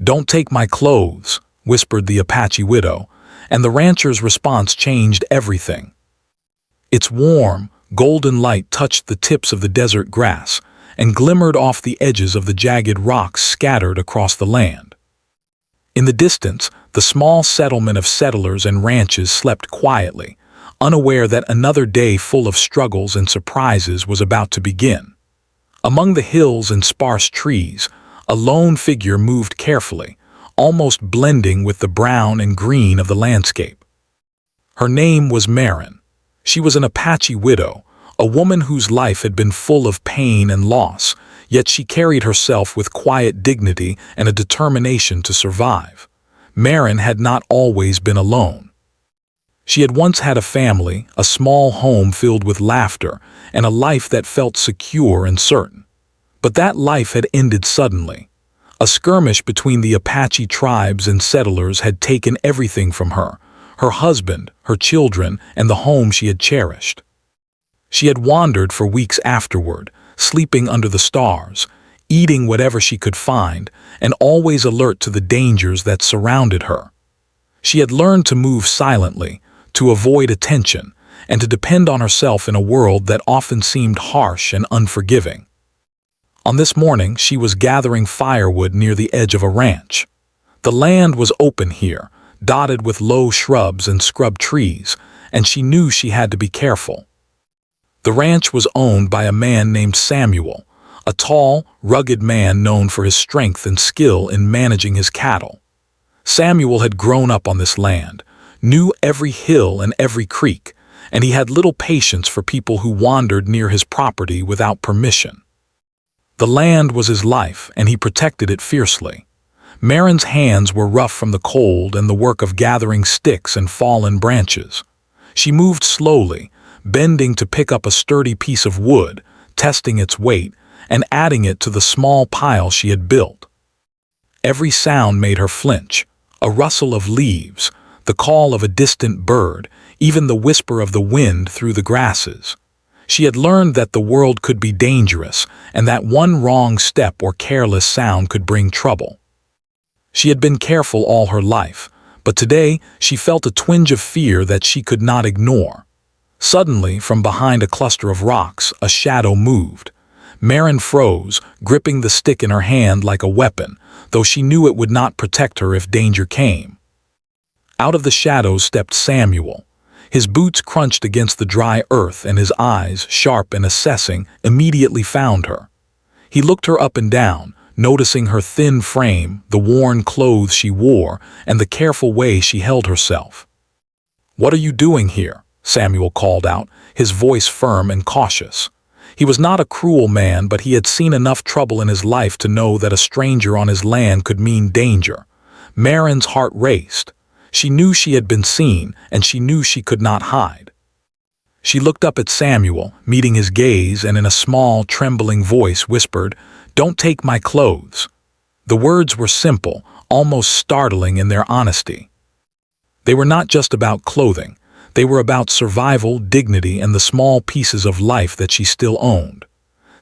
"Don't take my clothes," whispered the Apache widow, and the rancher's response changed everything. Its warm, golden light touched the tips of the desert grass and glimmered off the edges of the jagged rocks scattered across the land. In the distance, the small settlement of settlers and ranches slept quietly, unaware that another day full of struggles and surprises was about to begin. Among the hills and sparse trees, a lone figure moved carefully, almost blending with the brown and green of the landscape. Her name was Marin. She was an Apache widow, a woman whose life had been full of pain and loss, yet she carried herself with quiet dignity and a determination to survive. Marin had not always been alone. She had once had a family, a small home filled with laughter, and a life that felt secure and certain. But that life had ended suddenly. A skirmish between the Apache tribes and settlers had taken everything from her husband, her children, and the home she had cherished. She had wandered for weeks afterward, sleeping under the stars, eating whatever she could find, and always alert to the dangers that surrounded her. She had learned to move silently, to avoid attention, and to depend on herself in a world that often seemed harsh and unforgiving. On this morning, she was gathering firewood near the edge of a ranch. The land was open here, dotted with low shrubs and scrub trees, and she knew she had to be careful. The ranch was owned by a man named Samuel, a tall, rugged man known for his strength and skill in managing his cattle. Samuel had grown up on this land, knew every hill and every creek, and he had little patience for people who wandered near his property without permission. The land was his life, and he protected it fiercely. Marin's hands were rough from the cold and the work of gathering sticks and fallen branches. She moved slowly, bending to pick up a sturdy piece of wood, testing its weight, and adding it to the small pile she had built. Every sound made her flinch: a rustle of leaves, the call of a distant bird, even the whisper of the wind through the grasses. She had learned that the world could be dangerous, and that one wrong step or careless sound could bring trouble. She had been careful all her life, but today she felt a twinge of fear that she could not ignore. Suddenly, from behind a cluster of rocks, a shadow moved. Marin froze, gripping the stick in her hand like a weapon, though she knew it would not protect her if danger came. Out of the shadows stepped Samuel. His boots crunched against the dry earth, and his eyes, sharp and assessing, immediately found her. He looked her up and down, noticing her thin frame, the worn clothes she wore, and the careful way she held herself. "What are you doing here?" Samuel called out, his voice firm and cautious. He was not a cruel man, but he had seen enough trouble in his life to know that a stranger on his land could mean danger. Marin's heart raced. She knew she had been seen, and she knew she could not hide. She looked up at Samuel, meeting his gaze, and in a small, trembling voice whispered, "Don't take my clothes." The words were simple, almost startling in their honesty. They were not just about clothing. They were about survival, dignity, and the small pieces of life that she still owned.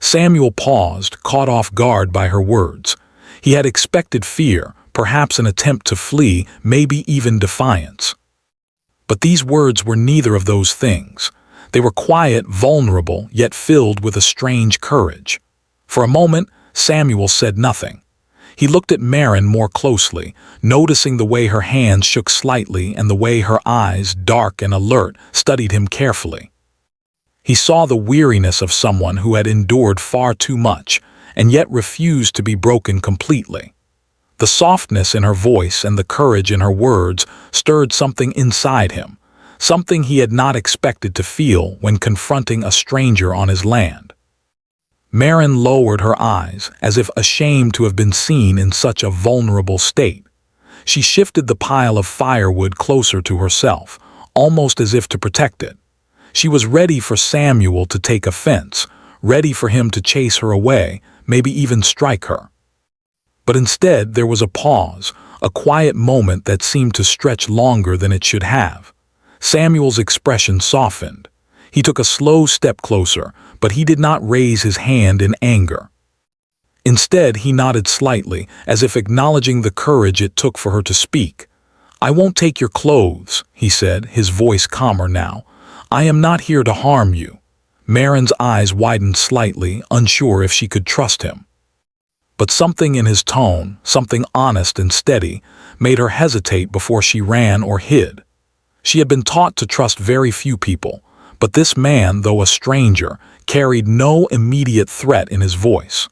Samuel paused, caught off guard by her words. He had expected fear, perhaps an attempt to flee, maybe even defiance. But these words were neither of those things. They were quiet, vulnerable, yet filled with a strange courage. For a moment, Samuel said nothing. He looked at Marin more closely, noticing the way her hands shook slightly and the way her eyes, dark and alert, studied him carefully. He saw the weariness of someone who had endured far too much, and yet refused to be broken completely. The softness in her voice and the courage in her words stirred something inside him, something he had not expected to feel when confronting a stranger on his land. Marin lowered her eyes, as if ashamed to have been seen in such a vulnerable state. She shifted the pile of firewood closer to herself, almost as if to protect it. She was ready for Samuel to take offense, ready for him to chase her away, maybe even strike her. But instead there was a pause, a quiet moment that seemed to stretch longer than it should have. Samuel's expression softened. He took a slow step closer, but he did not raise his hand in anger. Instead, he nodded slightly, as if acknowledging the courage it took for her to speak. "I won't take your clothes," he said, his voice calmer now. "I am not here to harm you." Marin's eyes widened slightly, unsure if she could trust him. But something in his tone, something honest and steady, made her hesitate before she ran or hid. She had been taught to trust very few people, but this man, though a stranger, carried no immediate threat in his voice.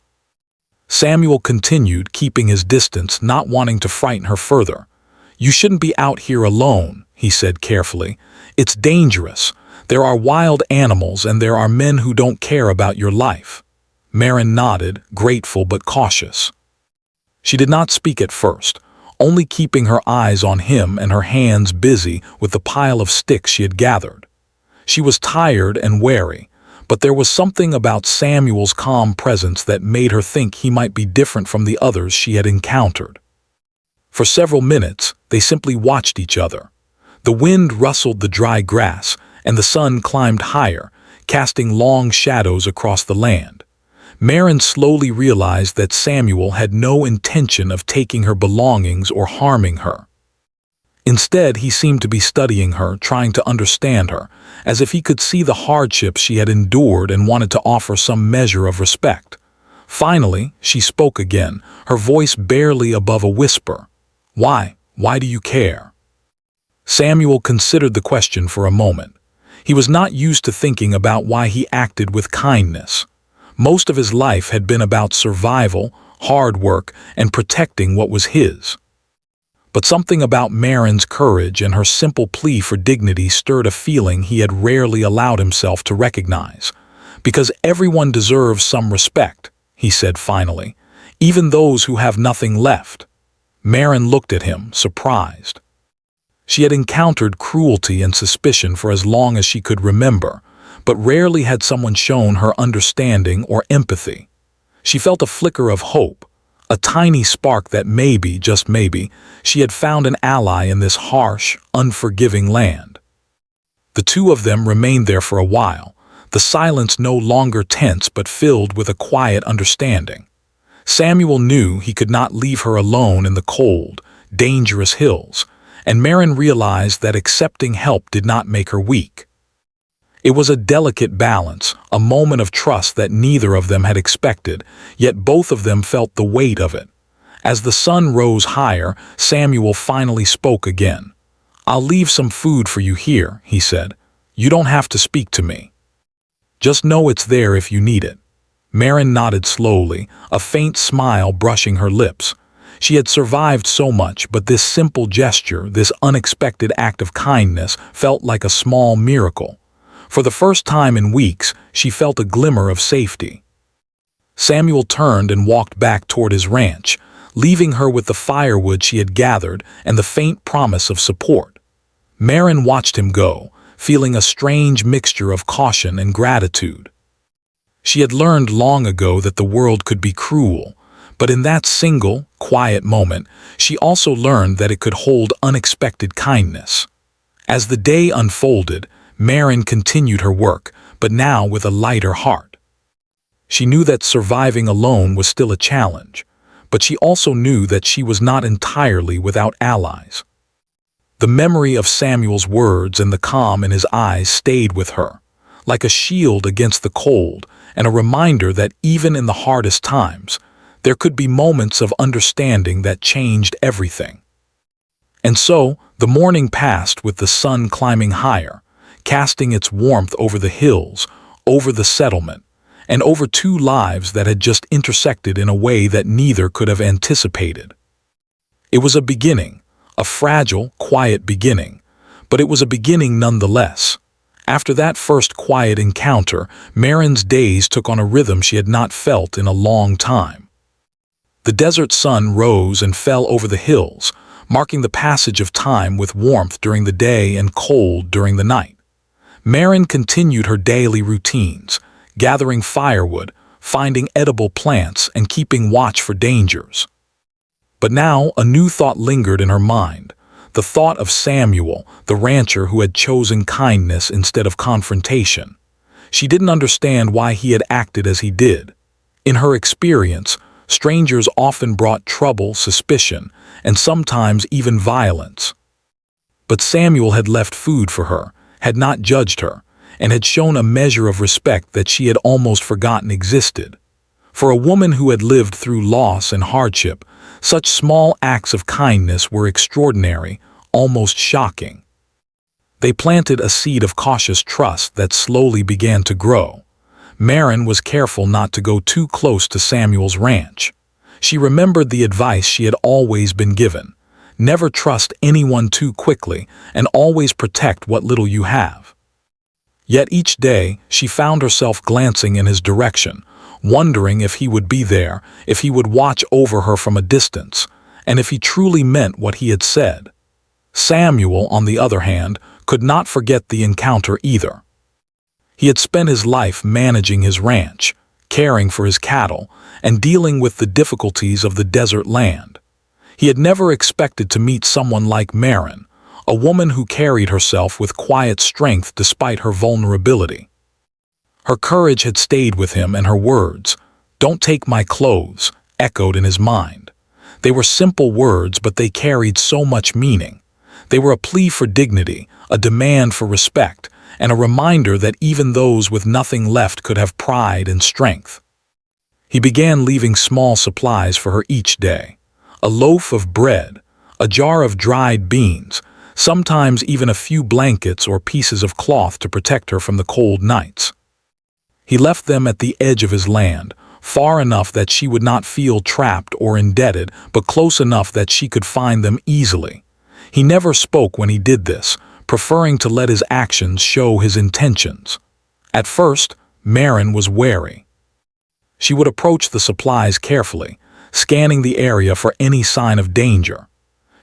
Samuel continued, keeping his distance, not wanting to frighten her further. "You shouldn't be out here alone," he said carefully. "It's dangerous. There are wild animals and there are men who don't care about your life." Marin nodded, grateful but cautious. She did not speak at first, only keeping her eyes on him and her hands busy with the pile of sticks she had gathered. She was tired and wary, but there was something about Samuel's calm presence that made her think he might be different from the others she had encountered. For several minutes, they simply watched each other. The wind rustled the dry grass, and the sun climbed higher, casting long shadows across the land. Marin slowly realized that Samuel had no intention of taking her belongings or harming her. Instead, he seemed to be studying her, trying to understand her, as if he could see the hardships she had endured and wanted to offer some measure of respect. Finally, she spoke again, her voice barely above a whisper. "Why? Why do you care?" Samuel considered the question for a moment. He was not used to thinking about why he acted with kindness. Most of his life had been about survival, hard work, and protecting what was his. But something about Marin's courage and her simple plea for dignity stirred a feeling he had rarely allowed himself to recognize. "Because everyone deserves some respect," he said finally, "even those who have nothing left." Marin looked at him, surprised. She had encountered cruelty and suspicion for as long as she could remember, but rarely had someone shown her understanding or empathy. She felt a flicker of hope, a tiny spark that maybe, just maybe, she had found an ally in this harsh, unforgiving land. The two of them remained there for a while, the silence no longer tense but filled with a quiet understanding. Samuel knew he could not leave her alone in the cold, dangerous hills, and Marin realized that accepting help did not make her weak. It was a delicate balance, a moment of trust that neither of them had expected, yet both of them felt the weight of it. As the sun rose higher, Samuel finally spoke again. "I'll leave some food for you here," he said. "You don't have to speak to me. Just know it's there if you need it." Marin nodded slowly, a faint smile brushing her lips. She had survived so much, but this simple gesture, this unexpected act of kindness, felt like a small miracle. For the first time in weeks, she felt a glimmer of safety. Samuel turned and walked back toward his ranch, leaving her with the firewood she had gathered and the faint promise of support. Marin watched him go, feeling a strange mixture of caution and gratitude. She had learned long ago that the world could be cruel, but in that single, quiet moment, she also learned that it could hold unexpected kindness. As the day unfolded, Marin continued her work, but now with a lighter heart. She knew that surviving alone was still a challenge, but she also knew that she was not entirely without allies. The memory of Samuel's words and the calm in his eyes stayed with her, like a shield against the cold and a reminder that even in the hardest times, there could be moments of understanding that changed everything. And so, the morning passed with the sun climbing higher, casting its warmth over the hills, over the settlement, and over two lives that had just intersected in a way that neither could have anticipated. It was a beginning, a fragile, quiet beginning, but it was a beginning nonetheless. After that first quiet encounter, Marin's days took on a rhythm she had not felt in a long time. The desert sun rose and fell over the hills, marking the passage of time with warmth during the day and cold during the night. Marin continued her daily routines, gathering firewood, finding edible plants, and keeping watch for dangers. But now a new thought lingered in her mind, the thought of Samuel, the rancher who had chosen kindness instead of confrontation. She didn't understand why he had acted as he did. In her experience, Strangers often brought trouble, suspicion, and sometimes even violence. But Samuel had left food for her, had not judged her, and had shown a measure of respect that she had almost forgotten existed. For a woman who had lived through loss and hardship, such small acts of kindness were extraordinary, almost shocking. They planted a seed of cautious trust that slowly began to grow. Marin was careful not to go too close to Samuel's ranch. She remembered the advice she had always been given. Never trust anyone too quickly, and always protect what little you have. Yet each day, she found herself glancing in his direction, wondering if he would be there, if he would watch over her from a distance, and if he truly meant what he had said. Samuel, on the other hand, could not forget the encounter either. He had spent his life managing his ranch, caring for his cattle, and dealing with the difficulties of the desert land. He had never expected to meet someone like Marin, a woman who carried herself with quiet strength despite her vulnerability. Her courage had stayed with him, and her words, "Don't take my clothes," echoed in his mind. They were simple words, but they carried so much meaning. They were a plea for dignity, a demand for respect, and a reminder that even those with nothing left could have pride and strength. He began leaving small supplies for her each day. A loaf of bread, a jar of dried beans, sometimes even a few blankets or pieces of cloth to protect her from the cold nights. He left them at the edge of his land, far enough that she would not feel trapped or indebted, but close enough that she could find them easily. He never spoke when he did this, preferring to let his actions show his intentions. At first, Marin was wary. She would approach the supplies carefully, scanning the area for any sign of danger.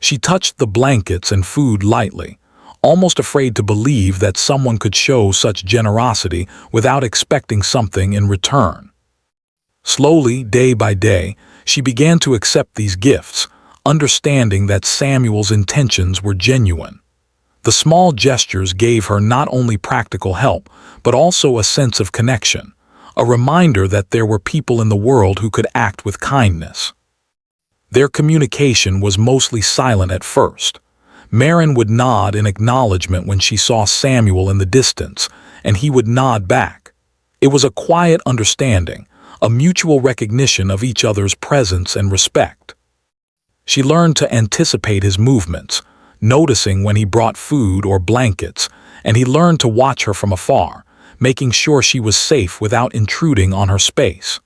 She touched the blankets and food lightly, almost afraid to believe that someone could show such generosity without expecting something in return. Slowly, day by day, she began to accept these gifts, understanding that Samuel's intentions were genuine. The small gestures gave her not only practical help, but also a sense of connection, a reminder that there were people in the world who could act with kindness. Their communication was mostly silent at first. Marin would nod in acknowledgement when she saw Samuel in the distance, and he would nod back. It was a quiet understanding, a mutual recognition of each other's presence and respect. She learned to anticipate his movements, noticing when he brought food or blankets, and he learned to watch her from afar, making sure she was safe without intruding on her space.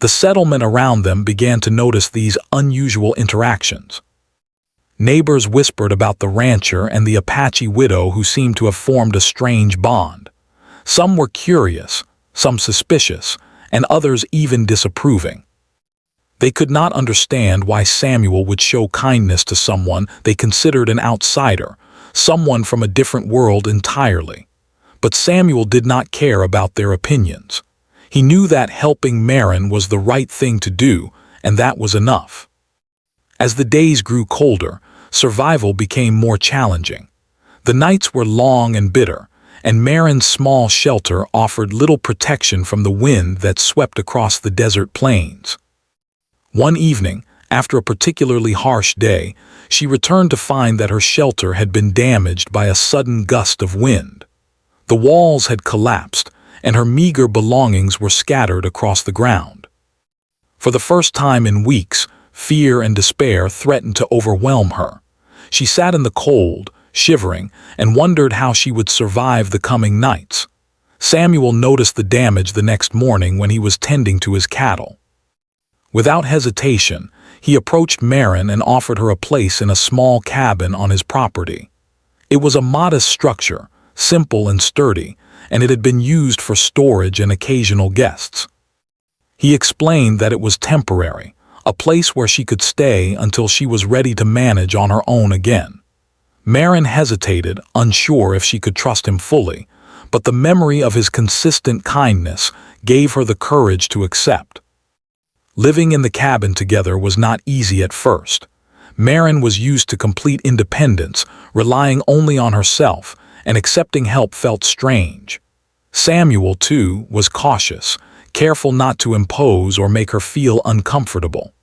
The settlement around them began to notice these unusual interactions. Neighbors whispered about the rancher and the Apache widow who seemed to have formed a strange bond. Some were curious, some suspicious, and others even disapproving. They could not understand why Samuel would show kindness to someone they considered an outsider, someone from a different world entirely. But Samuel did not care about their opinions. He knew that helping Marin was the right thing to do, and that was enough. As the days grew colder, survival became more challenging. The nights were long and bitter, and Marin's small shelter offered little protection from the wind that swept across the desert plains. One evening, after a particularly harsh day, she returned to find that her shelter had been damaged by a sudden gust of wind. The walls had collapsed, and her meager belongings were scattered across the ground. For the first time in weeks, fear and despair threatened to overwhelm her. She sat in the cold, shivering, and wondered how she would survive the coming nights. Samuel noticed the damage the next morning when he was tending to his cattle. Without hesitation, he approached Marin and offered her a place in a small cabin on his property. It was a modest structure, simple and sturdy, and it had been used for storage and occasional guests. He explained that it was temporary, a place where she could stay until she was ready to manage on her own again. Marin hesitated, unsure if she could trust him fully, but the memory of his consistent kindness gave her the courage to accept. Living in the cabin together was not easy at first. Marin was used to complete independence, relying only on herself, and accepting help felt strange. Samuel, too, was cautious, careful not to impose or make her feel uncomfortable.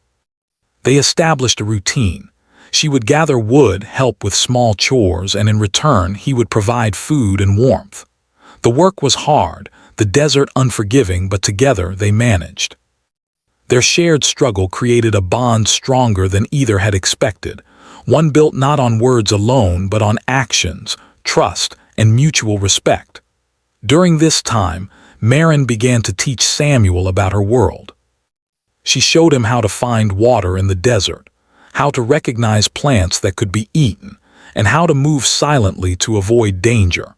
They established a routine. She would gather wood, help with small chores, and in return he would provide food and warmth. The work was hard, the desert unforgiving, but together they managed. Their shared struggle created a bond stronger than either had expected, one built not on words alone but on actions, trust, and mutual respect. During this time, Marin began to teach Samuel about her world. She showed him how to find water in the desert, how to recognize plants that could be eaten, and how to move silently to avoid danger.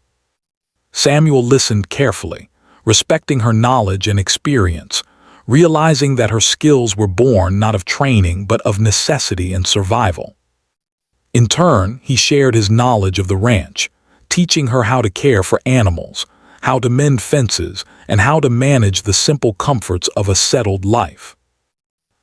Samuel listened carefully, respecting her knowledge and experience, realizing that her skills were born not of training but of necessity and survival. In turn, he shared his knowledge of the ranch, teaching her how to care for animals, how to mend fences, and how to manage the simple comforts of a settled life.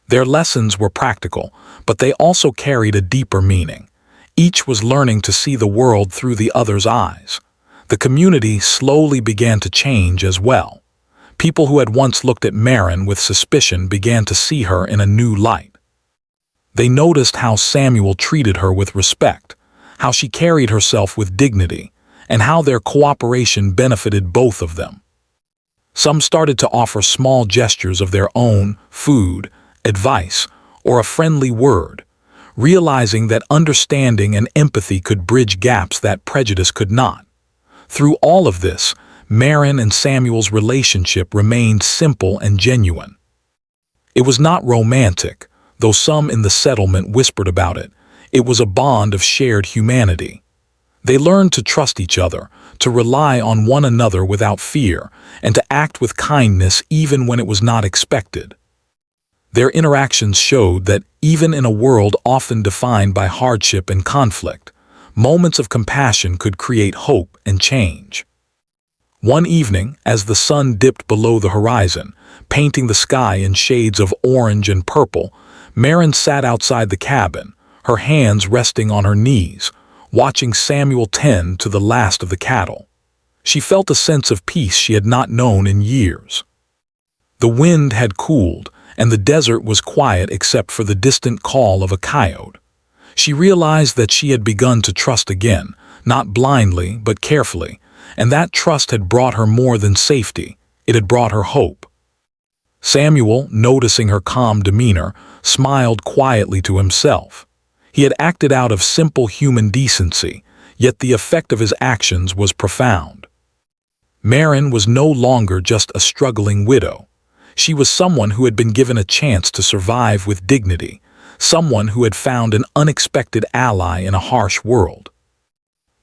Their lessons were practical, but they also carried a deeper meaning. Each was learning to see the world through the other's eyes. The community slowly began to change as well. People who had once looked at Marin with suspicion began to see her in a new light. They noticed how Samuel treated her with respect, how she carried herself with dignity, and how their cooperation benefited both of them. Some started to offer small gestures of their own, food, advice, or a friendly word, realizing that understanding and empathy could bridge gaps that prejudice could not. Through all of this, Marin and Samuel's relationship remained simple and genuine. It was not romantic, though some in the settlement whispered about it. It was a bond of shared humanity. They learned to trust each other, to rely on one another without fear, and to act with kindness even when it was not expected. Their interactions showed that even in a world often defined by hardship and conflict, moments of compassion could create hope and change. One evening, as the sun dipped below the horizon, painting the sky in shades of orange and purple, Marin sat outside the cabin, her hands resting on her knees, watching Samuel tend to the last of the cattle. She felt a sense of peace she had not known in years. The wind had cooled, and the desert was quiet except for the distant call of a coyote. She realized that she had begun to trust again, not blindly but carefully, and that trust had brought her more than safety, it had brought her hope. Samuel, noticing her calm demeanor, smiled quietly to himself. He had acted out of simple human decency, yet the effect of his actions was profound. Marin was no longer just a struggling widow. She was someone who had been given a chance to survive with dignity, someone who had found an unexpected ally in a harsh world.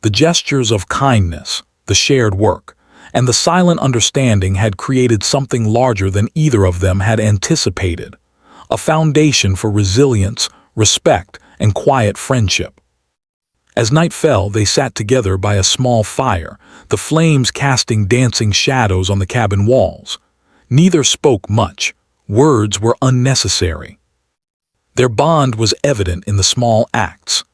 The gestures of kindness, the shared work, and the silent understanding had created something larger than either of them had anticipated, a foundation for resilience, respect, and quiet friendship. As night fell, they sat together by a small fire, the flames casting dancing shadows on the cabin walls. Neither spoke much. Words were unnecessary. Their bond was evident in the small acts.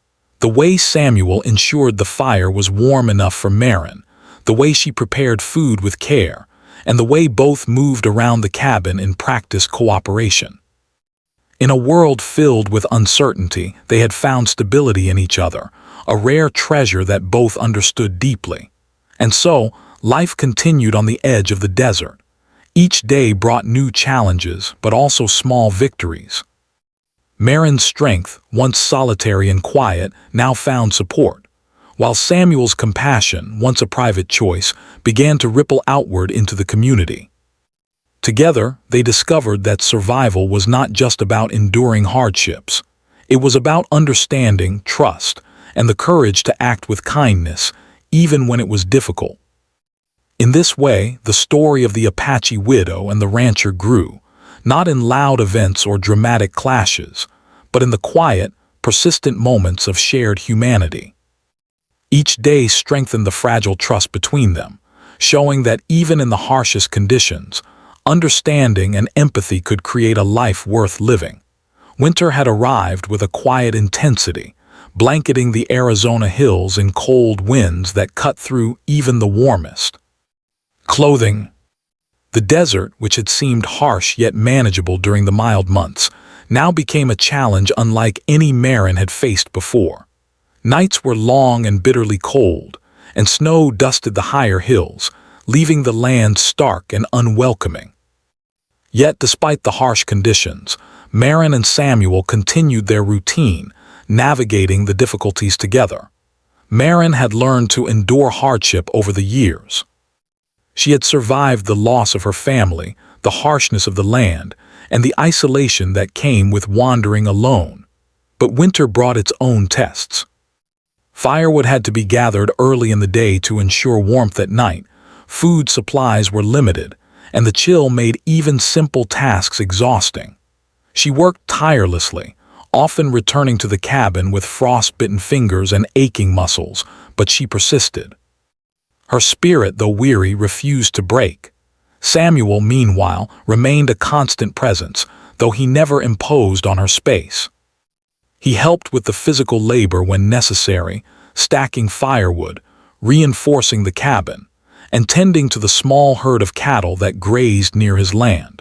The way Samuel ensured the fire was warm enough for Marin, the way she prepared food with care, and the way both moved around the cabin in practiced cooperation. In a world filled with uncertainty, they had found stability in each other, a rare treasure that both understood deeply. And so, life continued on the edge of the desert. Each day brought new challenges, but also small victories. Marin's strength, once solitary and quiet, now found support, while Samuel's compassion, once a private choice, began to ripple outward into the community. Together, they discovered that survival was not just about enduring hardships. It was about understanding, trust, and the courage to act with kindness, even when it was difficult. In this way, the story of the Apache widow and the rancher grew, not in loud events or dramatic clashes, but in the quiet, persistent moments of shared humanity. Each day strengthened the fragile trust between them, showing that even in the harshest conditions, understanding and empathy could create a life worth living. Winter had arrived with a quiet intensity, blanketing the Arizona hills in cold winds that cut through even the warmest. Clothing. The desert, which had seemed harsh yet manageable during the mild months, now became a challenge unlike any Maren had faced before. Nights were long and bitterly cold, and snow dusted the higher hills, leaving the land stark and unwelcoming. Yet, despite the harsh conditions, Maren and Samuel continued their routine, navigating the difficulties together. Maren had learned to endure hardship over the years. She had survived the loss of her family, the harshness of the land, and the isolation that came with wandering alone. But winter brought its own tests. Firewood had to be gathered early in the day to ensure warmth at night, food supplies were limited, and the chill made even simple tasks exhausting. She worked tirelessly, often returning to the cabin with frost-bitten fingers and aching muscles, but she persisted. Her spirit, though weary, refused to break. Samuel, meanwhile, remained a constant presence, though he never imposed on her space. He helped with the physical labor when necessary, stacking firewood, reinforcing the cabin, and tending to the small herd of cattle that grazed near his land.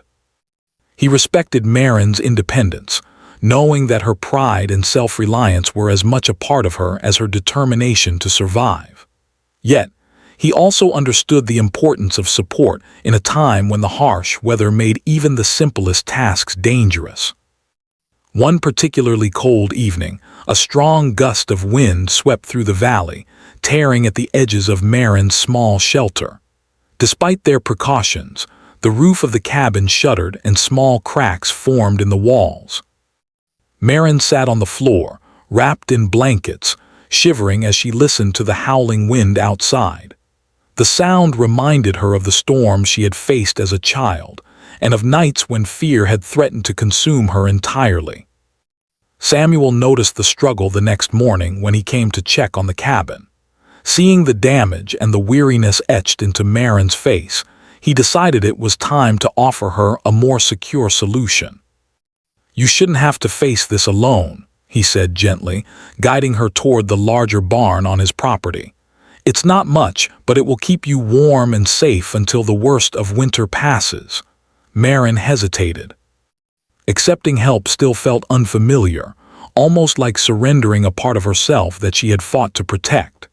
He respected Maren's independence, knowing that her pride and self-reliance were as much a part of her as her determination to survive. Yet, he also understood the importance of support in a time when the harsh weather made even the simplest tasks dangerous. One particularly cold evening, a strong gust of wind swept through the valley, tearing at the edges of Maren's small shelter. Despite their precautions, the roof of the cabin shuddered and small cracks formed in the walls. Maren sat on the floor, wrapped in blankets, shivering as she listened to the howling wind outside. The sound reminded her of the storms she had faced as a child, and of nights when fear had threatened to consume her entirely. Samuel noticed the struggle the next morning when he came to check on the cabin. Seeing the damage and the weariness etched into Maren's face, he decided it was time to offer her a more secure solution. "You shouldn't have to face this alone," he said gently, guiding her toward the larger barn on his property. "It's not much, but it will keep you warm and safe until the worst of winter passes." Maren hesitated. Accepting help still felt unfamiliar, almost like surrendering a part of herself that she had fought to protect.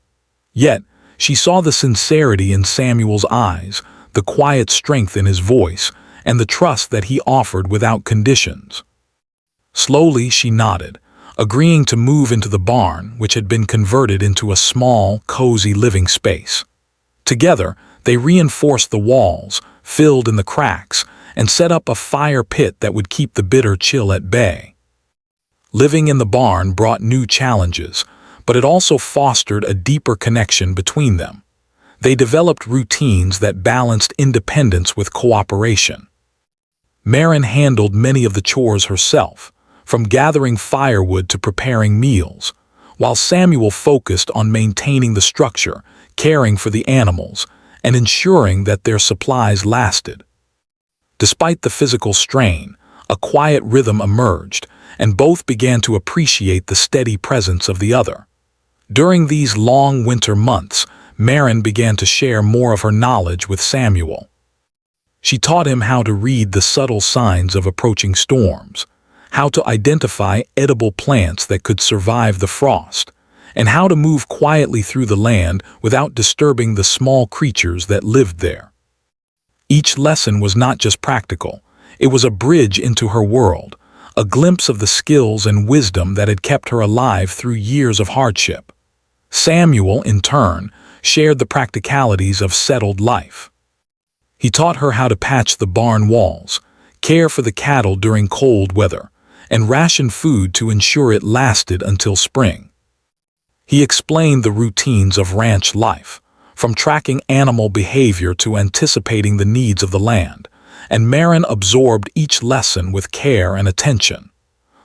Yet, she saw the sincerity in Samuel's eyes, the quiet strength in his voice, and the trust that he offered without conditions. Slowly she nodded, agreeing to move into the barn, which had been converted into a small, cozy living space. Together, they reinforced the walls, filled in the cracks, and set up a fire pit that would keep the bitter chill at bay. Living in the barn brought new challenges, but it also fostered a deeper connection between them. They developed routines that balanced independence with cooperation. Maren handled many of the chores herself, from gathering firewood to preparing meals, while Samuel focused on maintaining the structure, caring for the animals, and ensuring that their supplies lasted. Despite the physical strain, a quiet rhythm emerged, and both began to appreciate the steady presence of the other. During these long winter months, Maren began to share more of her knowledge with Samuel. She taught him how to read the subtle signs of approaching storms, how to identify edible plants that could survive the frost, and how to move quietly through the land without disturbing the small creatures that lived there. Each lesson was not just practical, it was a bridge into her world, a glimpse of the skills and wisdom that had kept her alive through years of hardship. Samuel, in turn, shared the practicalities of settled life. He taught her how to patch the barn walls, care for the cattle during cold weather, and ration food to ensure it lasted until spring. He explained the routines of ranch life, from tracking animal behavior to anticipating the needs of the land, and Maren absorbed each lesson with care and attention.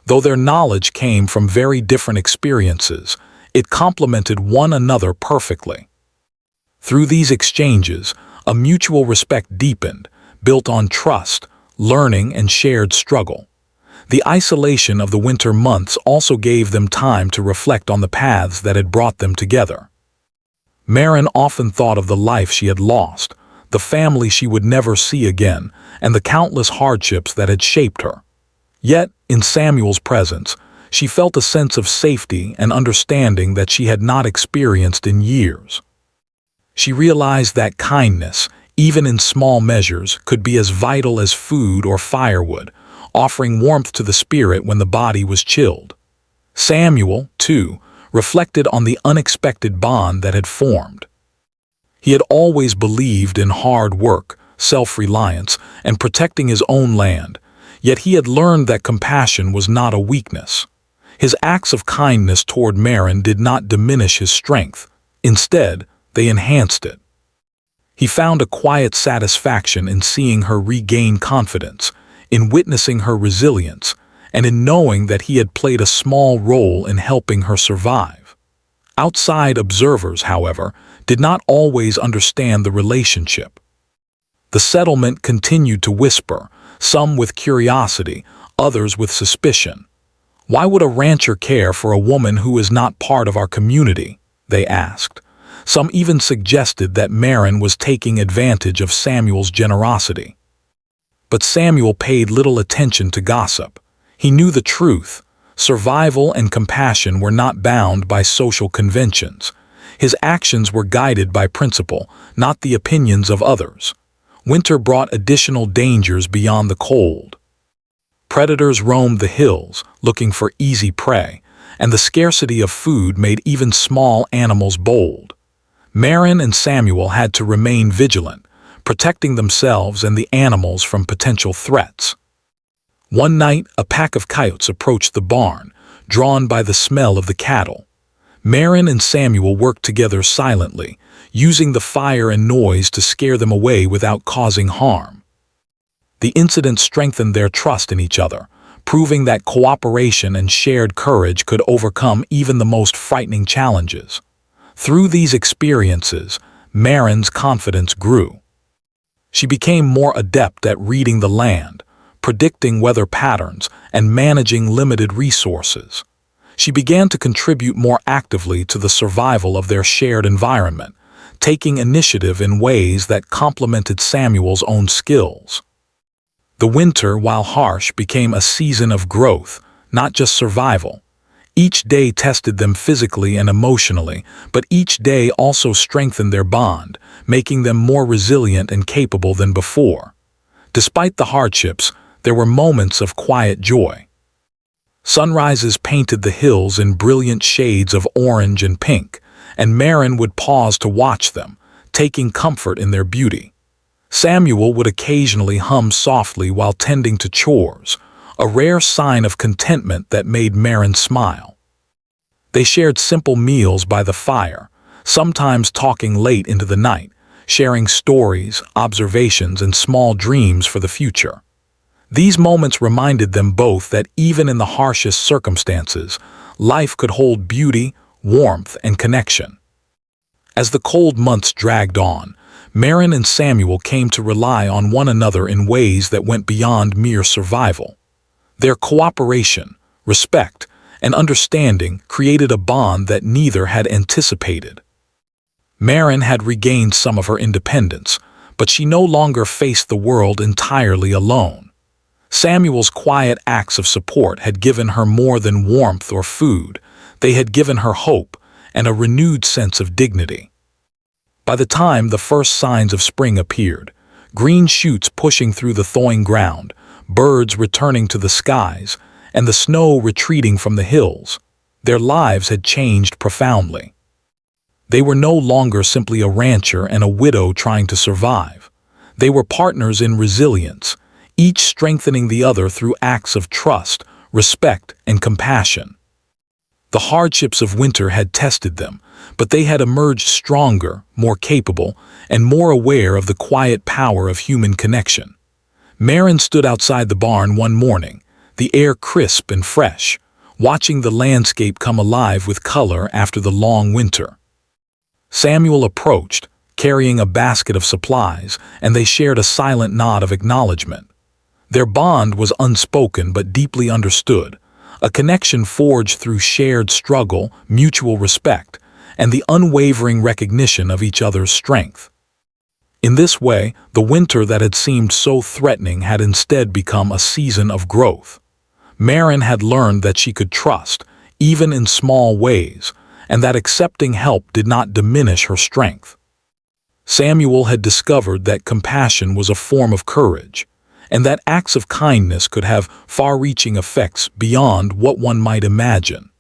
Though their knowledge came from very different experiences, it complemented one another perfectly. Through these exchanges, a mutual respect deepened, built on trust, learning, and shared struggle. The isolation of the winter months also gave them time to reflect on the paths that had brought them together. Maren often thought of the life she had lost, the family she would never see again, and the countless hardships that had shaped her. Yet, in Samuel's presence, she felt a sense of safety and understanding that she had not experienced in years. She realized that kindness, even in small measures, could be as vital as food or firewood, offering warmth to the spirit when the body was chilled. Samuel, too, reflected on the unexpected bond that had formed. He had always believed in hard work, self-reliance, and protecting his own land, yet he had learned that compassion was not a weakness. His acts of kindness toward Maren did not diminish his strength. Instead, they enhanced it. He found a quiet satisfaction in seeing her regain confidence, in witnessing her resilience, and in knowing that he had played a small role in helping her survive. Outside observers, however, did not always understand the relationship. The settlement continued to whisper, some with curiosity, others with suspicion. "Why would a rancher care for a woman who is not part of our community?" they asked. Some even suggested that Maren was taking advantage of Samuel's generosity. But Samuel paid little attention to gossip. He knew the truth. Survival and compassion were not bound by social conventions. His actions were guided by principle, not the opinions of others. Winter brought additional dangers beyond the cold. Predators roamed the hills, looking for easy prey, and the scarcity of food made even small animals bold. Maren and Samuel had to remain vigilant, protecting themselves and the animals from potential threats. One night, a pack of coyotes approached the barn, drawn by the smell of the cattle. Maren and Samuel worked together silently, using the fire and noise to scare them away without causing harm. The incident strengthened their trust in each other, proving that cooperation and shared courage could overcome even the most frightening challenges. Through these experiences, Maren's confidence grew. She became more adept at reading the land, predicting weather patterns, and managing limited resources. She began to contribute more actively to the survival of their shared environment, taking initiative in ways that complemented Samuel's own skills. The winter, while harsh, became a season of growth, not just survival. Each day tested them physically and emotionally, but each day also strengthened their bond, making them more resilient and capable than before. Despite the hardships, there were moments of quiet joy. Sunrises painted the hills in brilliant shades of orange and pink, and Maren would pause to watch them, taking comfort in their beauty. Samuel would occasionally hum softly while tending to chores, a rare sign of contentment that made Maren smile. They shared simple meals by the fire, sometimes talking late into the night, sharing stories, observations, and small dreams for the future. These moments reminded them both that even in the harshest circumstances, life could hold beauty, warmth, and connection. As the cold months dragged on, Maren and Samuel came to rely on one another in ways that went beyond mere survival. Their cooperation, respect, and understanding created a bond that neither had anticipated. Maren had regained some of her independence, but she no longer faced the world entirely alone. Samuel's quiet acts of support had given her more than warmth or food. They had given her hope and a renewed sense of dignity. By the time the first signs of spring appeared, green shoots pushing through the thawing ground, birds returning to the skies, and the snow retreating from the hills, their lives had changed profoundly. They were no longer simply a rancher and a widow trying to survive. They were partners in resilience, each strengthening the other through acts of trust, respect, and compassion. The hardships of winter had tested them, but they had emerged stronger, more capable, and more aware of the quiet power of human connection. Maren stood outside the barn one morning, the air crisp and fresh, watching the landscape come alive with color after the long winter. Samuel approached, carrying a basket of supplies, and they shared a silent nod of acknowledgement. Their bond was unspoken but deeply understood, a connection forged through shared struggle, mutual respect, and the unwavering recognition of each other's strength. In this way, the winter that had seemed so threatening had instead become a season of growth. Marin had learned that she could trust, even in small ways, and that accepting help did not diminish her strength. Samuel had discovered that compassion was a form of courage, and that acts of kindness could have far-reaching effects beyond what one might imagine.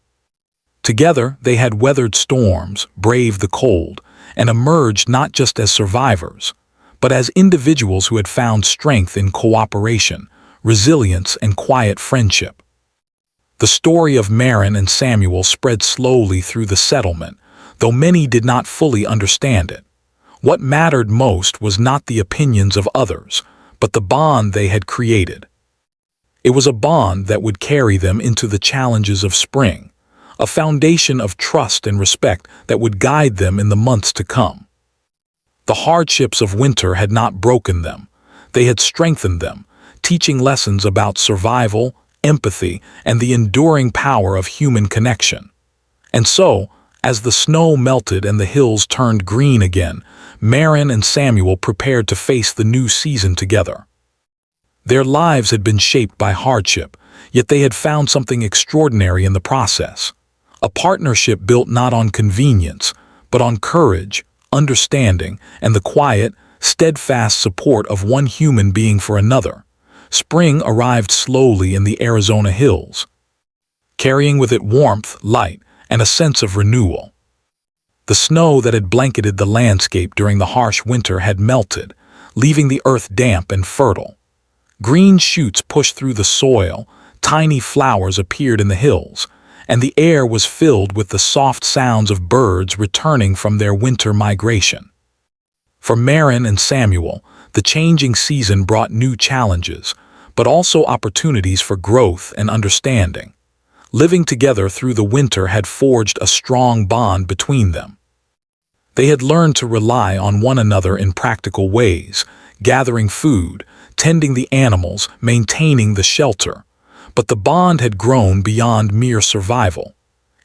Together, they had weathered storms, braved the cold, and emerged not just as survivors, but as individuals who had found strength in cooperation, resilience, and quiet friendship. The story of Marin and Samuel spread slowly through the settlement, though many did not fully understand it. What mattered most was not the opinions of others, but the bond they had created. It was a bond that would carry them into the challenges of spring, a foundation of trust and respect that would guide them in the months to come. The hardships of winter had not broken them. They had strengthened them, teaching lessons about survival, empathy, and the enduring power of human connection. And so, as the snow melted and the hills turned green again, Marin and Samuel prepared to face the new season together. Their lives had been shaped by hardship, yet they had found something extraordinary in the process. A partnership built not on convenience, but on courage, understanding, and the quiet, steadfast support of one human being for another. Spring arrived slowly in the Arizona hills, carrying with it warmth, light, and a sense of renewal. The snow that had blanketed the landscape during the harsh winter had melted, leaving the earth damp and fertile. Green shoots pushed through the soil, tiny flowers appeared in the hills, and the air was filled with the soft sounds of birds returning from their winter migration. For Marin and Samuel, the changing season brought new challenges, but also opportunities for growth and understanding. Living together through the winter had forged a strong bond between them. They had learned to rely on one another in practical ways, gathering food, tending the animals, maintaining the shelter. But the bond had grown beyond mere survival.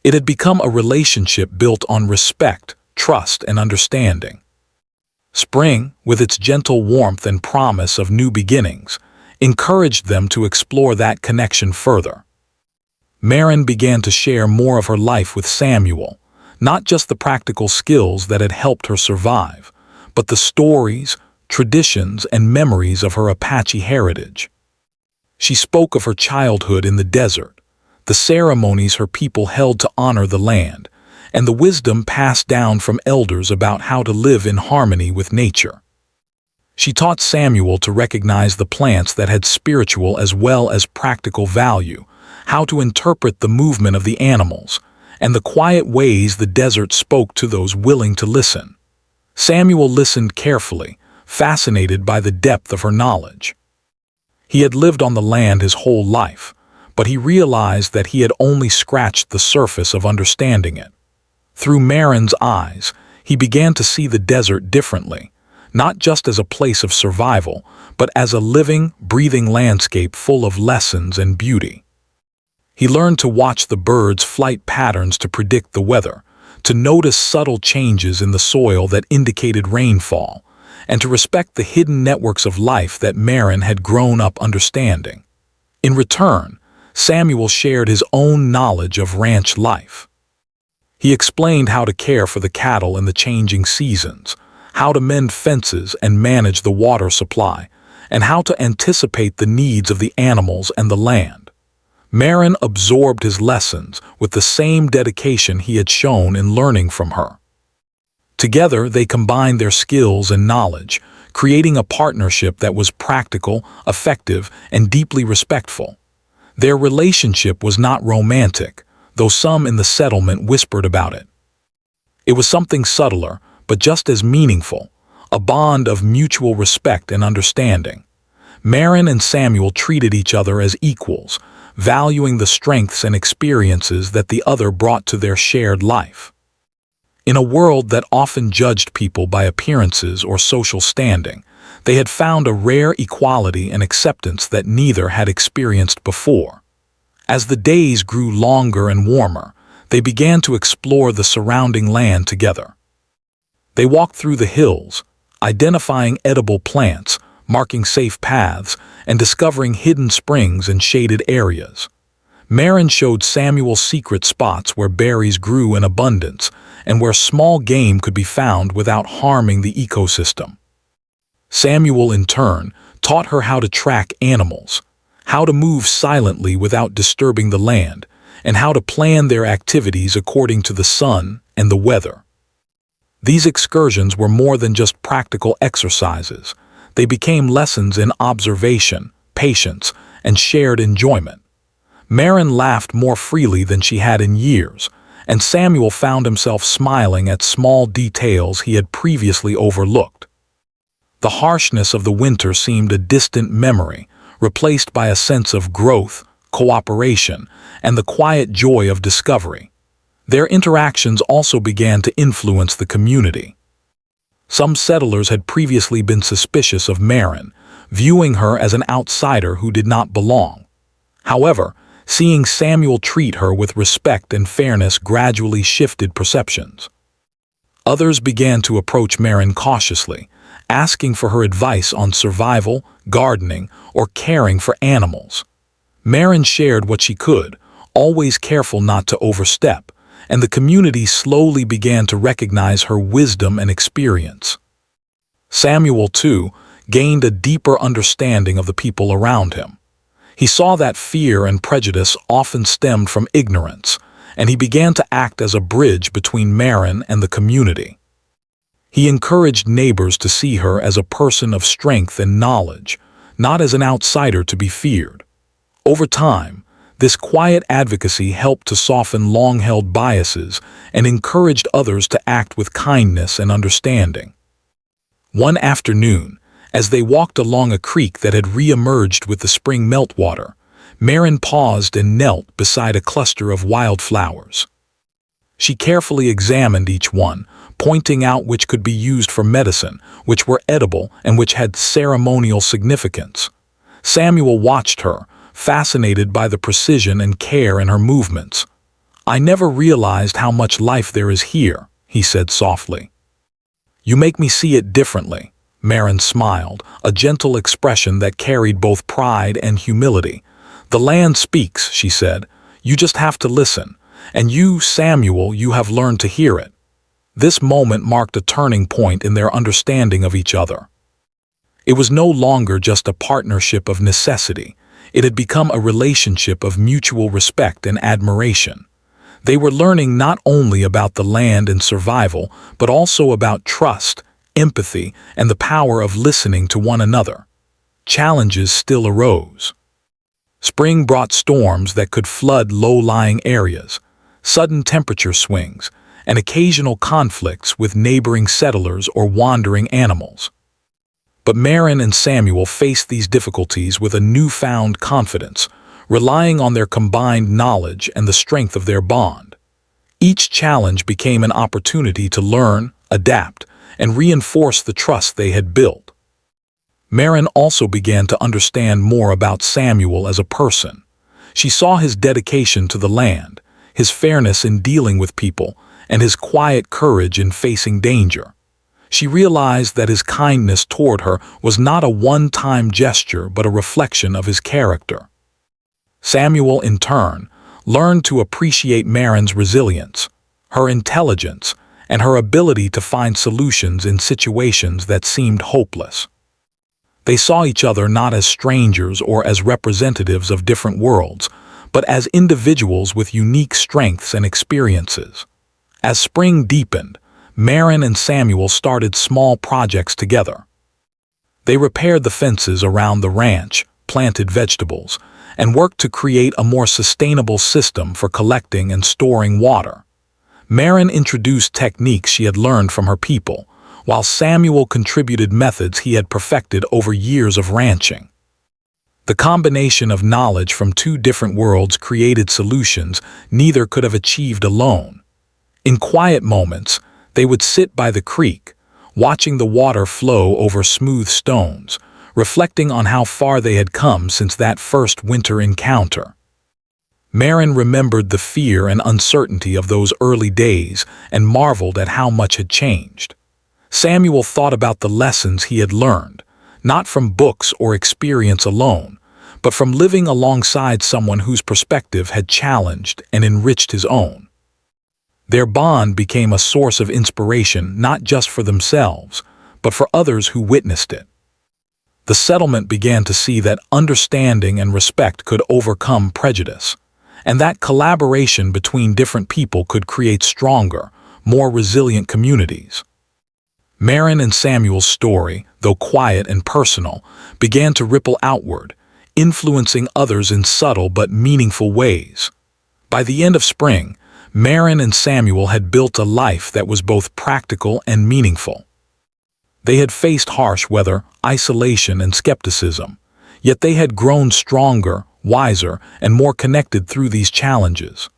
It had become a relationship built on respect, trust, and understanding. Spring, with its gentle warmth and promise of new beginnings, encouraged them to explore that connection further. Marin began to share more of her life with Samuel, not just the practical skills that had helped her survive, but the stories, traditions, and memories of her Apache heritage. She spoke of her childhood in the desert, the ceremonies her people held to honor the land, and the wisdom passed down from elders about how to live in harmony with nature. She taught Samuel to recognize the plants that had spiritual as well as practical value, how to interpret the movement of the animals, and the quiet ways the desert spoke to those willing to listen. Samuel listened carefully, fascinated by the depth of her knowledge. He had lived on the land his whole life, but he realized that he had only scratched the surface of understanding it. Through Marin's eyes, he began to see the desert differently, not just as a place of survival, but as a living, breathing landscape full of lessons and beauty. He learned to watch the birds' flight patterns to predict the weather, to notice subtle changes in the soil that indicated rainfall, and to respect the hidden networks of life that Marin had grown up understanding. In return, Samuel shared his own knowledge of ranch life. He explained how to care for the cattle in the changing seasons, how to mend fences and manage the water supply, and how to anticipate the needs of the animals and the land. Marin absorbed his lessons with the same dedication he had shown in learning from her. Together, they combined their skills and knowledge, creating a partnership that was practical, effective, and deeply respectful. Their relationship was not romantic, though some in the settlement whispered about it. It was something subtler, but just as meaningful, a bond of mutual respect and understanding. Marin and Samuel treated each other as equals, valuing the strengths and experiences that the other brought to their shared life. In a world that often judged people by appearances or social standing, they had found a rare equality and acceptance that neither had experienced before. As the days grew longer and warmer, they began to explore the surrounding land together. They walked through the hills, identifying edible plants, marking safe paths, and discovering hidden springs and shaded areas. Marin showed Samuel secret spots where berries grew in abundance and where small game could be found without harming the ecosystem. Samuel, in turn, taught her how to track animals, how to move silently without disturbing the land, and how to plan their activities according to the sun and the weather. These excursions were more than just practical exercises. They became lessons in observation, patience, and shared enjoyment. Marin laughed more freely than she had in years, and Samuel found himself smiling at small details he had previously overlooked. The harshness of the winter seemed a distant memory, replaced by a sense of growth, cooperation, and the quiet joy of discovery. Their interactions also began to influence the community. Some settlers had previously been suspicious of Marin, viewing her as an outsider who did not belong. However, seeing Samuel treat her with respect and fairness gradually shifted perceptions. Others began to approach Marin cautiously, asking for her advice on survival, gardening, or caring for animals. Marin shared what she could, always careful not to overstep, and the community slowly began to recognize her wisdom and experience. Samuel, too, gained a deeper understanding of the people around him. He saw that fear and prejudice often stemmed from ignorance, and he began to act as a bridge between Marin and the community. He encouraged neighbors to see her as a person of strength and knowledge, not as an outsider to be feared. Over time, this quiet advocacy helped to soften long-held biases and encouraged others to act with kindness and understanding. One afternoon, as they walked along a creek that had re-emerged with the spring meltwater, Marin paused and knelt beside a cluster of wildflowers. She carefully examined each one, pointing out which could be used for medicine, which were edible, and which had ceremonial significance. Samuel watched her, fascinated by the precision and care in her movements. "I never realized how much life there is here," he said softly. "You make me see it differently," Marin smiled, a gentle expression that carried both pride and humility. "The land speaks," she said. "You just have to listen. And you, Samuel, you have learned to hear it." This moment marked a turning point in their understanding of each other. It was no longer just a partnership of necessity. It had become a relationship of mutual respect and admiration. They were learning not only about the land and survival, but also about trust, empathy, and the power of listening to one another. Challenges still arose. Spring brought storms that could flood low-lying areas, sudden temperature swings, and occasional conflicts with neighboring settlers or wandering animals. But Marin and Samuel faced these difficulties with a newfound confidence, relying on their combined knowledge and the strength of their bond. Each challenge became an opportunity to learn, adapt, and reinforce the trust they had built. Marin also began to understand more about Samuel as a person. She saw his dedication to the land, his fairness in dealing with people, and his quiet courage in facing danger. She realized that his kindness toward her was not a one-time gesture but a reflection of his character. Samuel, in turn, learned to appreciate Marin's resilience, her intelligence, and her ability to find solutions in situations that seemed hopeless. They saw each other not as strangers or as representatives of different worlds, but as individuals with unique strengths and experiences. As spring deepened, Marin and Samuel started small projects together. They repaired the fences around the ranch, planted vegetables, and worked to create a more sustainable system for collecting and storing water. Marin introduced techniques she had learned from her people, while Samuel contributed methods he had perfected over years of ranching. The combination of knowledge from two different worlds created solutions neither could have achieved alone. In quiet moments, they would sit by the creek, watching the water flow over smooth stones, reflecting on how far they had come since that first winter encounter. Marin remembered the fear and uncertainty of those early days and marveled at how much had changed. Samuel thought about the lessons he had learned, not from books or experience alone, but from living alongside someone whose perspective had challenged and enriched his own. Their bond became a source of inspiration not just for themselves, but for others who witnessed it. The settlement began to see that understanding and respect could overcome prejudice, and that collaboration between different people could create stronger, more resilient communities. Marin and Samuel's story, though quiet and personal, began to ripple outward, influencing others in subtle but meaningful ways. By the end of spring, Marin and Samuel had built a life that was both practical and meaningful. They had faced harsh weather, isolation, and skepticism, yet they had grown stronger, wiser, and more connected through these challenges.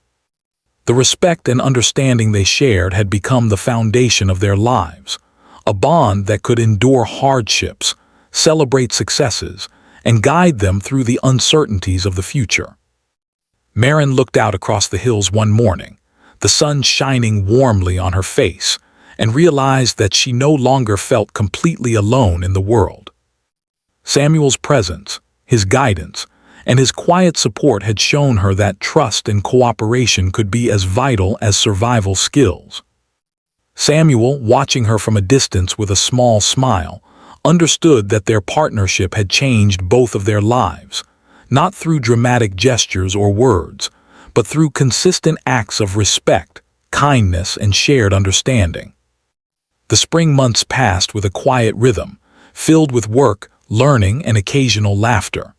The respect and understanding they shared had become the foundation of their lives, a bond that could endure hardships, celebrate successes, and guide them through the uncertainties of the future. Marin looked out across the hills one morning, the sun shining warmly on her face, and realized that she no longer felt completely alone in the world. Samuel's presence, his guidance, and his quiet support had shown her that trust and cooperation could be as vital as survival skills. Samuel, watching her from a distance with a small smile, understood that their partnership had changed both of their lives, not through dramatic gestures or words, but through consistent acts of respect, kindness, and shared understanding. The spring months passed with a quiet rhythm, filled with work, learning, and occasional laughter.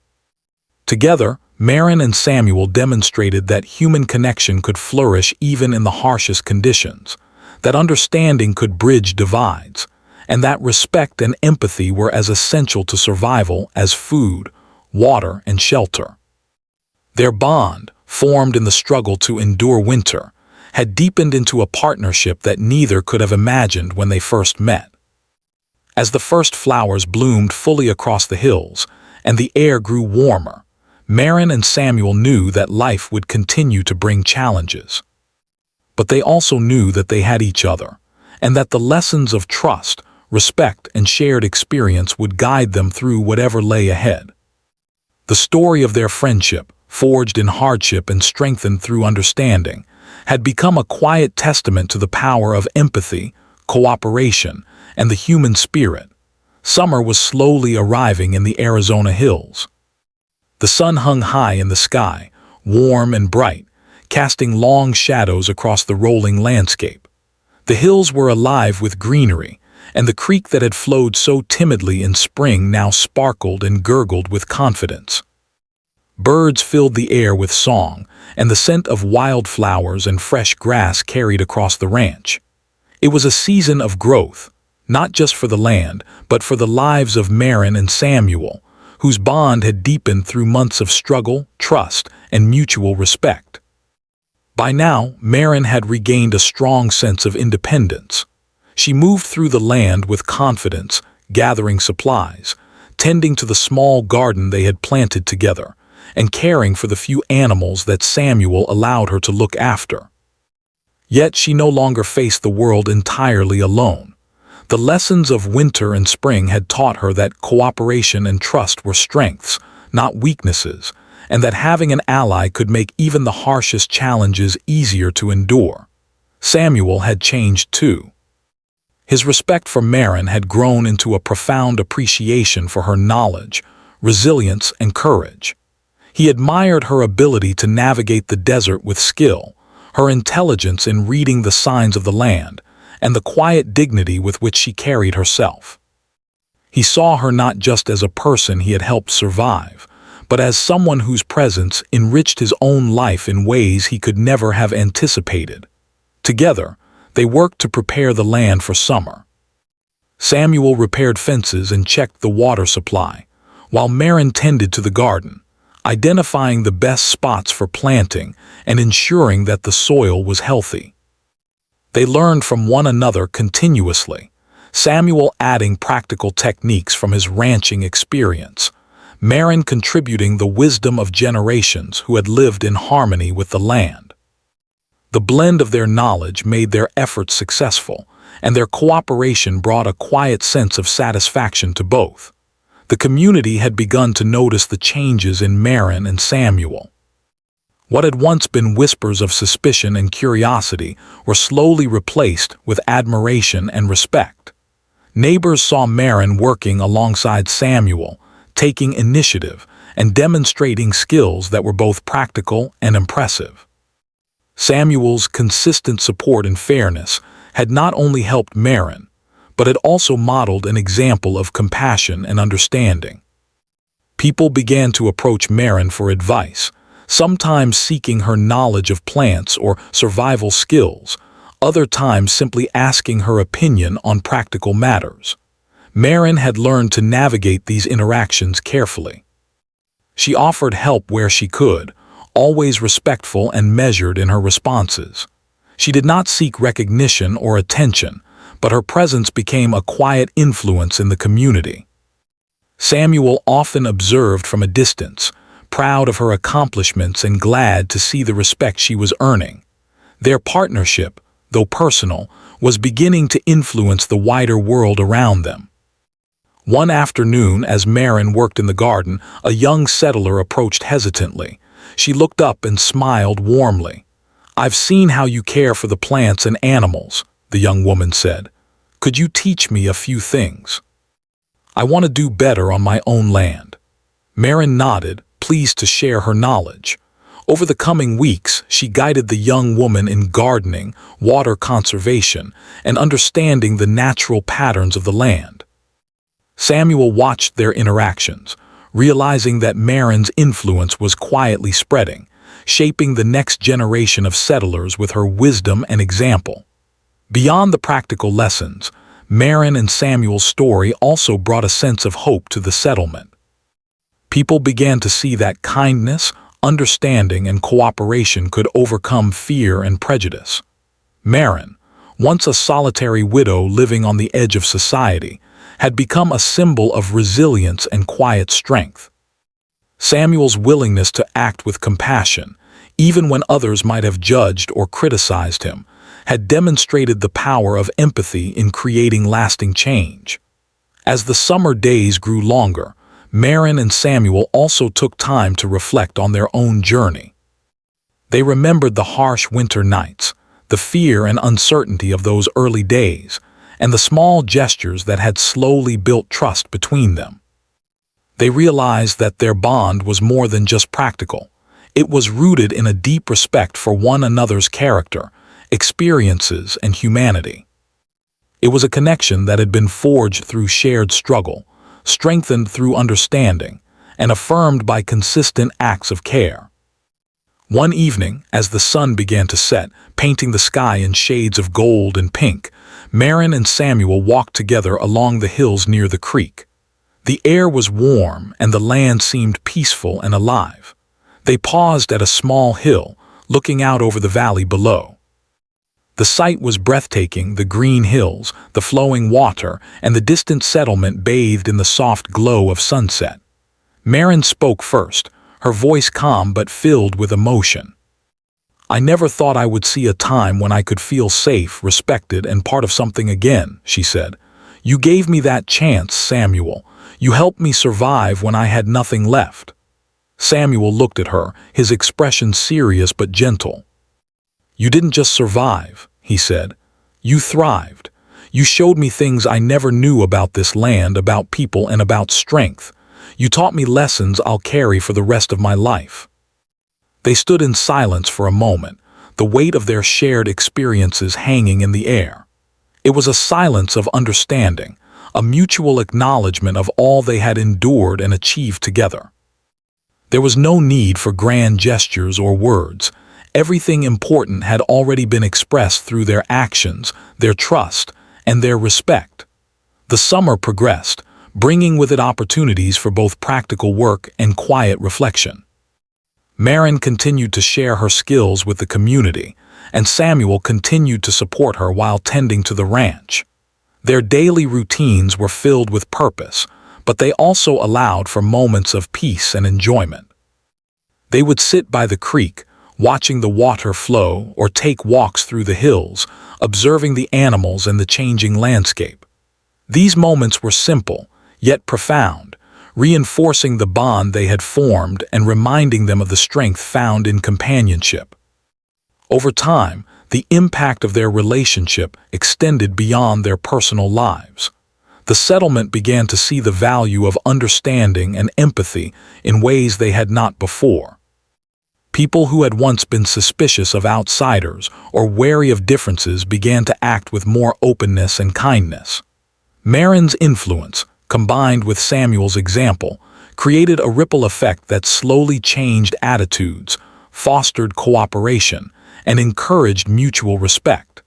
Together, Marin and Samuel demonstrated that human connection could flourish even in the harshest conditions, that understanding could bridge divides, and that respect and empathy were as essential to survival as food, water, and shelter. Their bond, formed in the struggle to endure winter, had deepened into a partnership that neither could have imagined when they first met. As the first flowers bloomed fully across the hills and the air grew warmer, Marin and Samuel knew that life would continue to bring challenges. But they also knew that they had each other, and that the lessons of trust, respect, and shared experience would guide them through whatever lay ahead. The story of their friendship, forged in hardship and strengthened through understanding, had become a quiet testament to the power of empathy, cooperation, and the human spirit. Summer was slowly arriving in the Arizona hills. The sun hung high in the sky, warm and bright, casting long shadows across the rolling landscape. The hills were alive with greenery, and the creek that had flowed so timidly in spring now sparkled and gurgled with confidence. Birds filled the air with song, and the scent of wildflowers and fresh grass carried across the ranch. It was a season of growth, not just for the land, but for the lives of Marin and Samuel, whose bond had deepened through months of struggle, trust, and mutual respect. By now, Marin had regained a strong sense of independence. She moved through the land with confidence, gathering supplies, tending to the small garden they had planted together, and caring for the few animals that Samuel allowed her to look after. Yet she no longer faced the world entirely alone. The lessons of winter and spring had taught her that cooperation and trust were strengths, not weaknesses, and that having an ally could make even the harshest challenges easier to endure. Samuel had changed too. His respect for Marin had grown into a profound appreciation for her knowledge, resilience, and courage. He admired her ability to navigate the desert with skill, her intelligence in reading the signs of the land, and the quiet dignity with which she carried herself. He saw her not just as a person he had helped survive, but as someone whose presence enriched his own life in ways he could never have anticipated. Together, they worked to prepare the land for summer. Samuel repaired fences and checked the water supply, while Marin tended to the garden, identifying the best spots for planting and ensuring that the soil was healthy. They learned from one another continuously, Samuel adding practical techniques from his ranching experience, Marin contributing the wisdom of generations who had lived in harmony with the land. The blend of their knowledge made their efforts successful, and their cooperation brought a quiet sense of satisfaction to both. The community had begun to notice the changes in Marin and Samuel. What had once been whispers of suspicion and curiosity were slowly replaced with admiration and respect. Neighbors saw Marin working alongside Samuel, taking initiative and demonstrating skills that were both practical and impressive. Samuel's consistent support and fairness had not only helped Marin, but had also modeled an example of compassion and understanding. People began to approach Marin for advice, sometimes seeking her knowledge of plants or survival skills, other times simply asking her opinion on practical matters. Marin had learned to navigate these interactions carefully. She offered help where she could, always respectful and measured in her responses. She did not seek recognition or attention, but her presence became a quiet influence in the community. Samuel often observed from a distance, proud of her accomplishments and glad to see the respect she was earning. Their partnership, though personal, was beginning to influence the wider world around them. One afternoon, as Marin worked in the garden, a young settler approached hesitantly. She looked up and smiled warmly. "I've seen how you care for the plants and animals," the young woman said. "Could you teach me a few things? I want to do better on my own land." Marin nodded, pleased to share her knowledge. Over the coming weeks, she guided the young woman in gardening, water conservation, and understanding the natural patterns of the land. Samuel watched their interactions, realizing that Marin's influence was quietly spreading, shaping the next generation of settlers with her wisdom and example. Beyond the practical lessons, Marin and Samuel's story also brought a sense of hope to the settlement. People began to see that kindness, understanding, and cooperation could overcome fear and prejudice. Marin, once a solitary widow living on the edge of society, had become a symbol of resilience and quiet strength. Samuel's willingness to act with compassion, even when others might have judged or criticized him, had demonstrated the power of empathy in creating lasting change. As the summer days grew longer, Marin and Samuel also took time to reflect on their own journey. They remembered the harsh winter nights, the fear and uncertainty of those early days, and the small gestures that had slowly built trust between them. They realized that their bond was more than just practical. It was rooted in a deep respect for one another's character, experiences, and humanity. It was a connection that had been forged through shared struggle, strengthened through understanding, and affirmed by consistent acts of care. One evening, as the sun began to set, painting the sky in shades of gold and pink, Marin and Samuel walked together along the hills near the creek. The air was warm and the land seemed peaceful and alive. They paused at a small hill, looking out over the valley below. The sight was breathtaking, the green hills, the flowing water, and the distant settlement bathed in the soft glow of sunset. Marin spoke first, her voice calm but filled with emotion. "I never thought I would see a time when I could feel safe, respected, and part of something again," she said. "You gave me that chance, Samuel. You helped me survive when I had nothing left." Samuel looked at her, his expression serious but gentle. "You didn't just survive," he said. "You thrived. You showed me things I never knew about this land, about people, and about strength. You taught me lessons I'll carry for the rest of my life." They stood in silence for a moment, the weight of their shared experiences hanging in the air. It was a silence of understanding, a mutual acknowledgement of all they had endured and achieved together. There was no need for grand gestures or words. Everything important had already been expressed through their actions, their trust, and their respect. The summer progressed, bringing with it opportunities for both practical work and quiet reflection. Marin continued to share her skills with the community, and Samuel continued to support her while tending to the ranch. Their daily routines were filled with purpose, but they also allowed for moments of peace and enjoyment. They would sit by the creek, watching the water flow or take walks through the hills, observing the animals and the changing landscape. These moments were simple, yet profound, reinforcing the bond they had formed and reminding them of the strength found in companionship. Over time, the impact of their relationship extended beyond their personal lives. The settlement began to see the value of understanding and empathy in ways they had not before. People who had once been suspicious of outsiders or wary of differences began to act with more openness and kindness. Marin's influence, combined with Samuel's example, created a ripple effect that slowly changed attitudes, fostered cooperation, and encouraged mutual respect.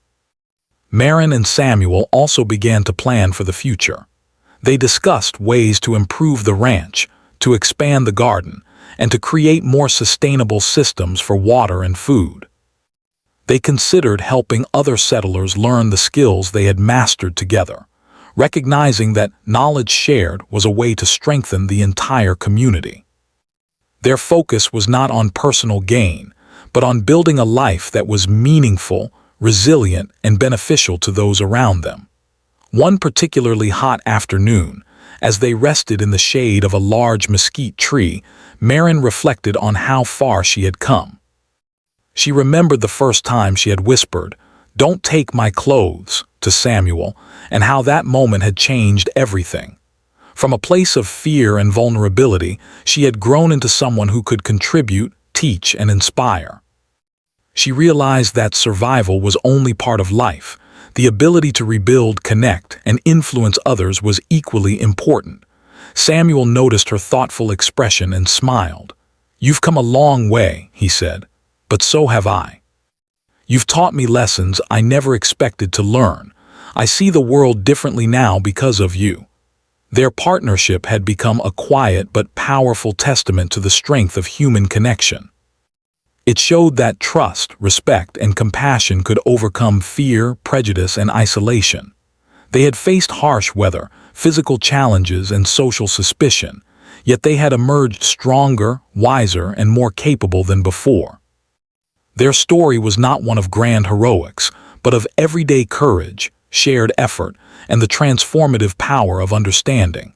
Marin and Samuel also began to plan for the future. They discussed ways to improve the ranch, to expand the garden, and to create more sustainable systems for water and food. They considered helping other settlers learn the skills they had mastered together, recognizing that knowledge shared was a way to strengthen the entire community. Their focus was not on personal gain, but on building a life that was meaningful, resilient, and beneficial to those around them. One particularly hot afternoon, as they rested in the shade of a large mesquite tree, Marin reflected on how far she had come. She remembered the first time she had whispered, "Don't take my clothes," to Samuel, and how that moment had changed everything. From a place of fear and vulnerability, she had grown into someone who could contribute, teach, and inspire. She realized that survival was only part of life. The ability to rebuild, connect, and influence others was equally important. Samuel noticed her thoughtful expression and smiled. "You've come a long way," he said, "but so have I. You've taught me lessons I never expected to learn. I see the world differently now because of you." Their partnership had become a quiet but powerful testament to the strength of human connection. It showed that trust, respect, and compassion could overcome fear, prejudice, and isolation. They had faced harsh weather, physical challenges, and social suspicion, yet they had emerged stronger, wiser, and more capable than before. Their story was not one of grand heroics, but of everyday courage, shared effort, and the transformative power of understanding.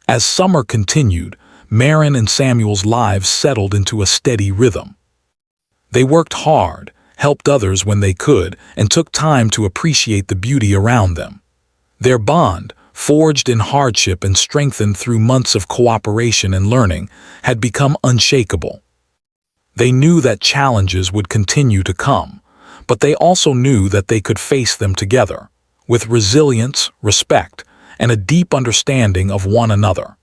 As summer continued, Marin and Samuel's lives settled into a steady rhythm. They worked hard, helped others when they could, and took time to appreciate the beauty around them. Their bond, forged in hardship and strengthened through months of cooperation and learning, had become unshakable. They knew that challenges would continue to come, but they also knew that they could face them together, with resilience, respect, and a deep understanding of one another.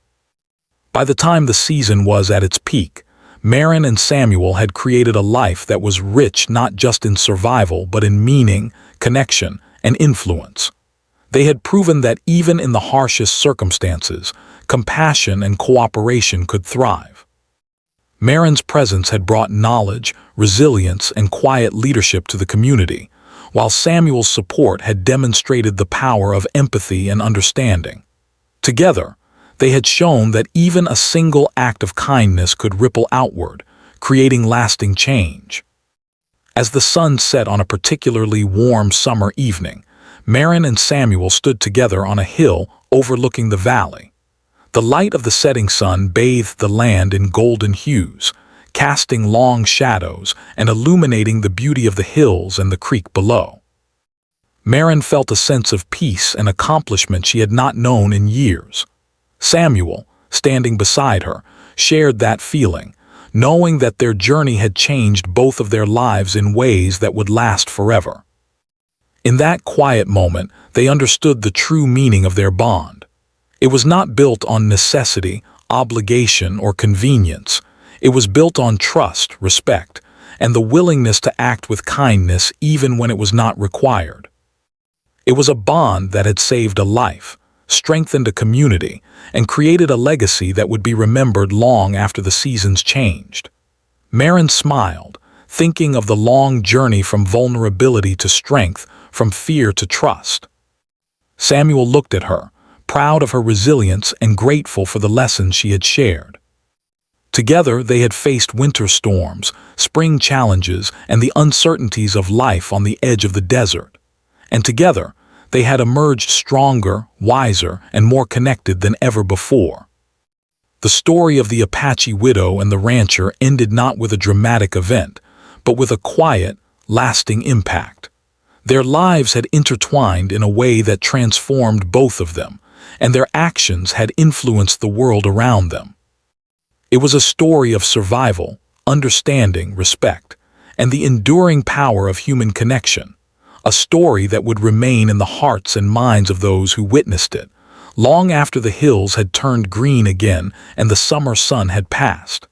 By the time the season was at its peak, Marin and Samuel had created a life that was rich not just in survival but in meaning, connection, and influence. They had proven that even in the harshest circumstances, compassion and cooperation could thrive. Marin's presence had brought knowledge, resilience, and quiet leadership to the community, while Samuel's support had demonstrated the power of empathy and understanding. Together, they had shown that even a single act of kindness could ripple outward, creating lasting change. As the sun set on a particularly warm summer evening, Marin and Samuel stood together on a hill overlooking the valley. The light of the setting sun bathed the land in golden hues, casting long shadows and illuminating the beauty of the hills and the creek below. Marin felt a sense of peace and accomplishment she had not known in years. Samuel, standing beside her, shared that feeling, knowing that their journey had changed both of their lives in ways that would last forever. In that quiet moment, they understood the true meaning of their bond. It was not built on necessity, obligation, or convenience. It was built on trust, respect, and the willingness to act with kindness even when it was not required. It was a bond that had saved a life, strengthened a community, and created a legacy that would be remembered long after the seasons changed. Marin smiled, thinking of the long journey from vulnerability to strength, from fear to trust. Samuel looked at her, proud of her resilience and grateful for the lessons she had shared. Together, they had faced winter storms, spring challenges, and the uncertainties of life on the edge of the desert. And together, they had emerged stronger, wiser, and more connected than ever before. The story of the Apache widow and the rancher ended not with a dramatic event, but with a quiet, lasting impact. Their lives had intertwined in a way that transformed both of them, and their actions had influenced the world around them. It was a story of survival, understanding, respect, and the enduring power of human connection, a story that would remain in the hearts and minds of those who witnessed it, long after the hills had turned green again and the summer sun had passed.